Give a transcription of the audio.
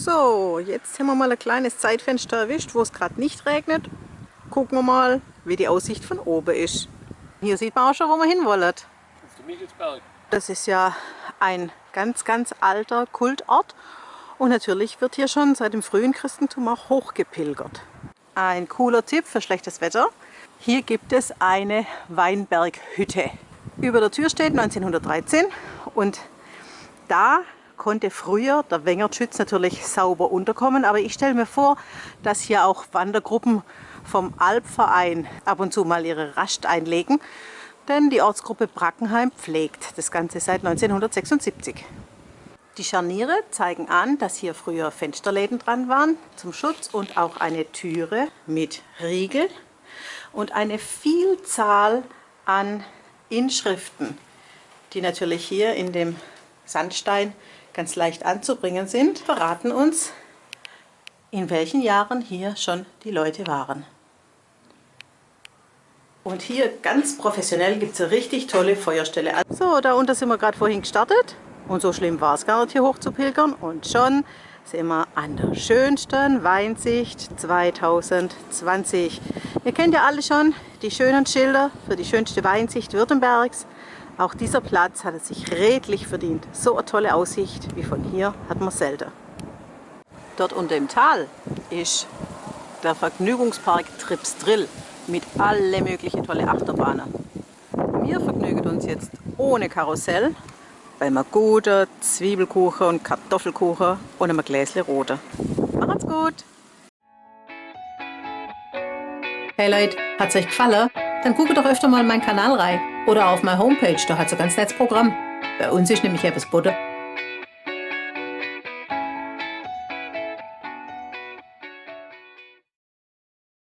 So, jetzt haben wir mal ein kleines Zeitfenster erwischt, wo es gerade nicht regnet. Gucken wir mal, wie die Aussicht von oben ist. Hier sieht man auch schon, wo wir hinwollen. Das ist ja ein ganz, ganz alter Kultort. Und natürlich wird hier schon seit dem frühen Christentum auch hochgepilgert. Ein cooler Tipp für schlechtes Wetter. Hier gibt es eine Weinberghütte. Über der Tür steht 1913 und da konnte früher der Wengertschütz natürlich sauber unterkommen. Aber ich stelle mir vor, dass hier auch Wandergruppen vom Alpverein ab und zu mal ihre Rast einlegen. Denn die Ortsgruppe Brackenheim pflegt das Ganze seit 1976. Die Scharniere zeigen an, dass hier früher Fensterläden dran waren zum Schutz und auch eine Türe mit Riegel und eine Vielzahl an Inschriften, die natürlich hier in dem Sandstein ganz leicht anzubringen sind, verraten uns, in welchen Jahren hier schon die Leute waren. Und hier ganz professionell gibt es eine richtig tolle Feuerstelle. So, da unten sind wir gerade vorhin gestartet und so schlimm war es gar nicht, hier hoch zu pilgern. Und schon sind wir an der schönsten Weinsicht 2020. Ihr kennt ja alle schon die schönen Schilder für die schönste Weinsicht Württembergs. Auch dieser Platz hat es sich redlich verdient. So eine tolle Aussicht wie von hier hat man selten. Dort unten im Tal ist der Vergnügungspark Tripsdrill mit alle möglichen tolle Achterbahnen. Wir vergnügen uns jetzt ohne Karussell bei einem guten Zwiebelkuchen und Kartoffelkuchen und einem Gläschen Rote. Macht's gut! Hey Leute, hat's euch gefallen? Dann guckt doch öfter mal in meinen Kanal rein oder auf meine Homepage, da hat's ein ganz nettes Programm. Bei uns ist nämlich etwas Butter.